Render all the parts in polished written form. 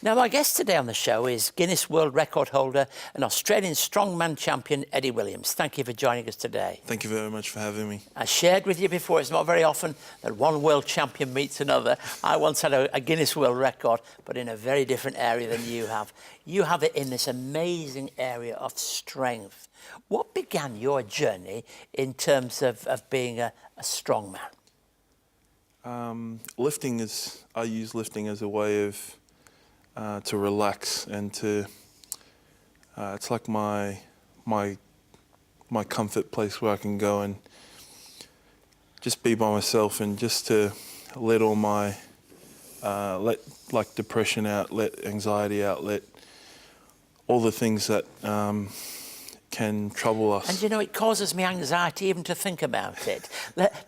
Now, my guest today on the show is Guinness World Record Holder and Australian strongman champion Eddie Williams. Thank you for joining us today. Thank you very much for having me. I shared with you before, it's not very often that one world champion meets another. I once had a Guinness World Record, but in a very different area than you have. You have it in this amazing area of strength. What began your journey in terms of being a strongman? Lifting I use lifting as a way of to relax and to it's like my comfort place where I can go and just be by myself and just to let all my let like depression out, let anxiety out, let all the things that can trouble us. And you know, it causes me anxiety even to think about it.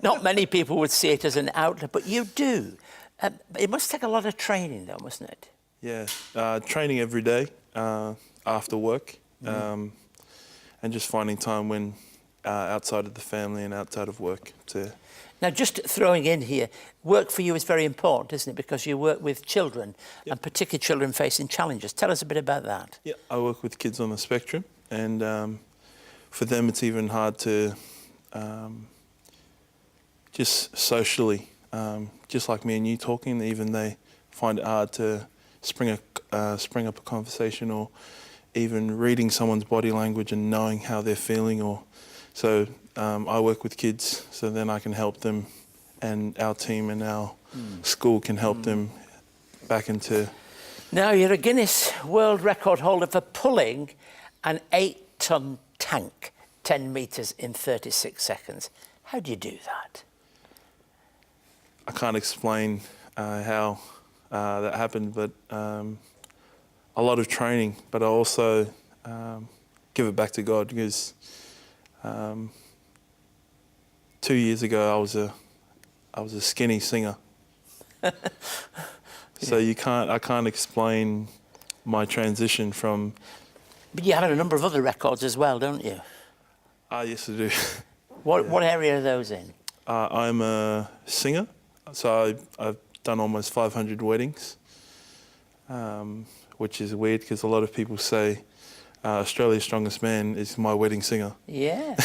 Not many people would see it as an outlet, but you do. It must take a lot of training though, mustn't it? Yeah, training every day after work, and just finding time when outside of the family and outside of work to... Now, just throwing in here, work for you is very important, isn't it? Because you work with children, and particularly children facing challenges. Tell us a bit about that. Yeah, I work with kids on the spectrum, and for them it's even hard to just socially, just like me and you talking, even they find it hard to spring up a conversation, or even reading someone's body language and knowing how they're feeling. Or so I work with kids, so then I can help them, and our team and our school can help them back into... Now, you're a Guinness World Record holder for pulling an 8-ton tank 10 metres in 36 seconds. How do you do that? I can't explain how that happened, but a lot of training, but I also give it back to God, because 2 years ago I was a skinny singer. So I can't explain my transition from... But you have a number of other records as well, don't you? Yes, I do. What area are those in? I'm a singer, so I've done almost 500 weddings, which is weird because a lot of people say Australia's Strongest Man is my wedding singer. Yeah,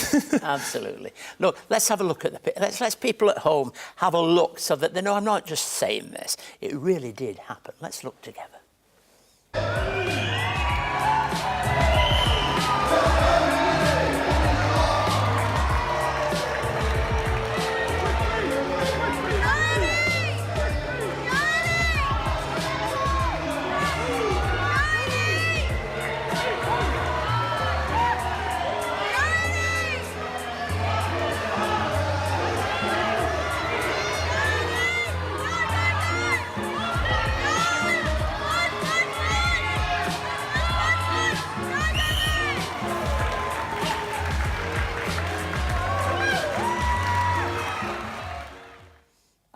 absolutely. Look, let's have a look at let's people at home have a look so that they know I'm not just saying this. It really did happen. Let's look together.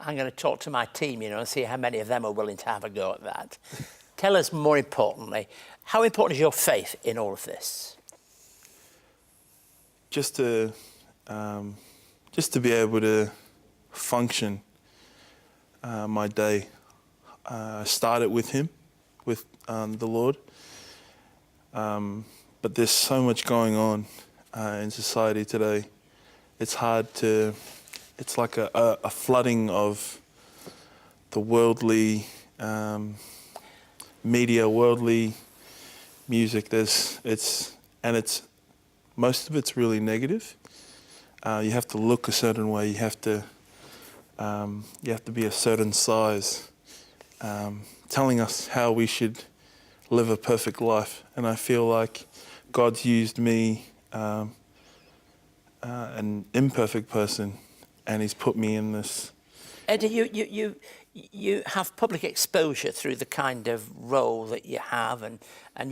I'm going to talk to my team, you know, and see how many of them are willing to have a go at that. Tell us, more importantly, how important is your faith in all of this? Just to be able to function my day. I started with Him, with the Lord, but there's so much going on in society today. It's hard to... It's like a flooding of the worldly media, worldly music. Most of it's really negative. You have to look a certain way. You have to be a certain size, telling us how we should live a perfect life. And I feel like God's used me, an imperfect person, and He's put me in this. Eddie, you have public exposure through the kind of role that you have, and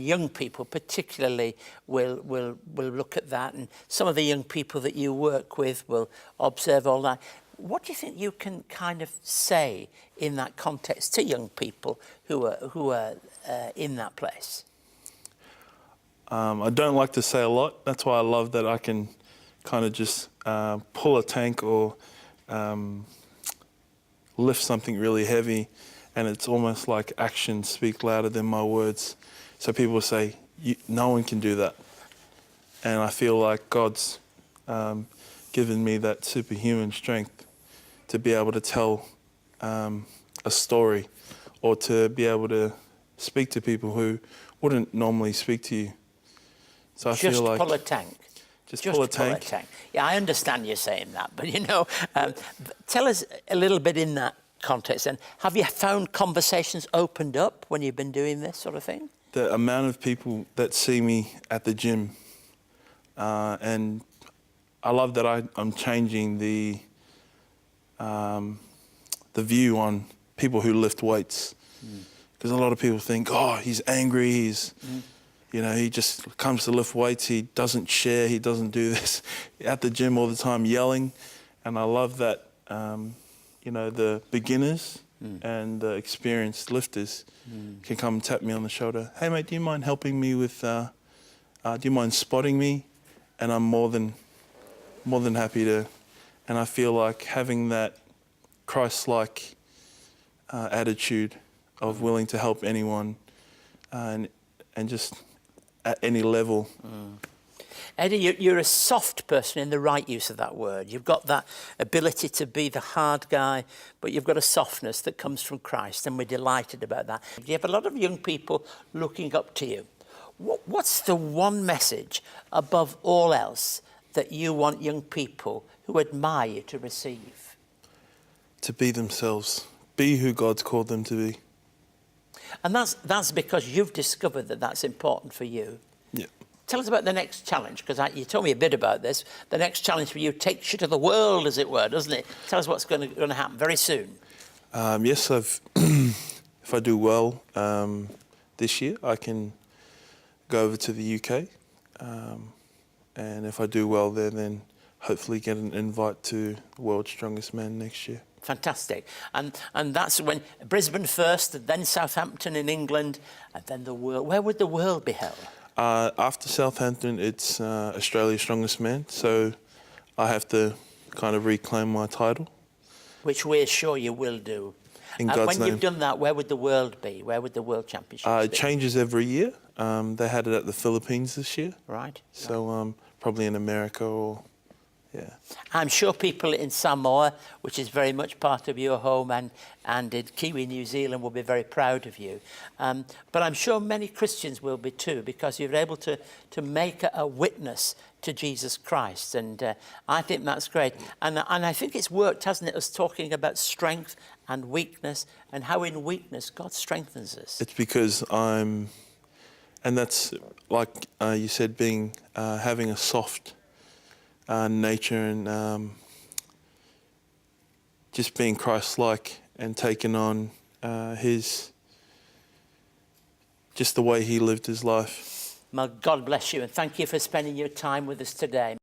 young people particularly will look at that, and some of the young people that you work with will observe all that. What do you think you can kind of say in that context to young people who are in that place? I don't like to say a lot. That's why I love that I can kind of just pull a tank or lift something really heavy and it's almost like actions speak louder than my words. So people say, no one can do that. And I feel like God's given me that superhuman strength to be able to tell a story, or to be able to speak to people who wouldn't normally speak to you. So I feel like pull a tank. Just pull a tank. Yeah, I understand you saying that, but tell us a little bit in that context. And have you found conversations opened up when you've been doing this sort of thing? The amount of people that see me at the gym, and I love that I'm changing the view on people who lift weights, because a lot of people think, oh, he's angry, he just comes to lift weights, he doesn't share, he doesn't do this, at the gym all the time yelling. And I love that, the beginners and the experienced lifters can come and tap me on the shoulder. Hey mate, do you mind helping me with, do you mind spotting me? And I'm more than happy to. And I feel like having that Christ-like attitude of willing to help anyone, and just at any level. Eddie, you're a soft person in the right use of that word. You've got that ability to be the hard guy, but you've got a softness that comes from Christ, and we're delighted about that. You have a lot of young people looking up to you. What's the one message above all else that you want young people who admire you to receive? To be themselves. Be who God's called them to be. And that's because you've discovered that that's important for you. Yeah. Tell us about the next challenge, because you told me a bit about this. The next challenge for you takes you to the world, as it were, doesn't it? Tell us what's going to happen very soon. Yes, if I do well this year, I can go over to the UK. And if I do well there, then hopefully get an invite to the World's Strongest Man next year. Fantastic. And that's when Brisbane first, then Southampton in England, and then the world. Where would the world be held? After Southampton, it's Australia's Strongest Man. So I have to kind of reclaim my title. Which we're sure you will do. In God's name. When you've done that, where would the world be? Where would the World Championships be? It changes every year. They had it at the Philippines this year. Right. So probably in America or... Yeah. I'm sure people in Samoa, which is very much part of your home, and in Kiwi, New Zealand, will be very proud of you. But I'm sure many Christians will be too, because you're able to make a witness to Jesus Christ. And I think that's great. And I think it's worked, hasn't it, us talking about strength and weakness, and how in weakness God strengthens us. It's because and that's like you said, having a soft nature, and just being Christ-like and taking on just the way he lived his life. Well, God bless you, and thank you for spending your time with us today.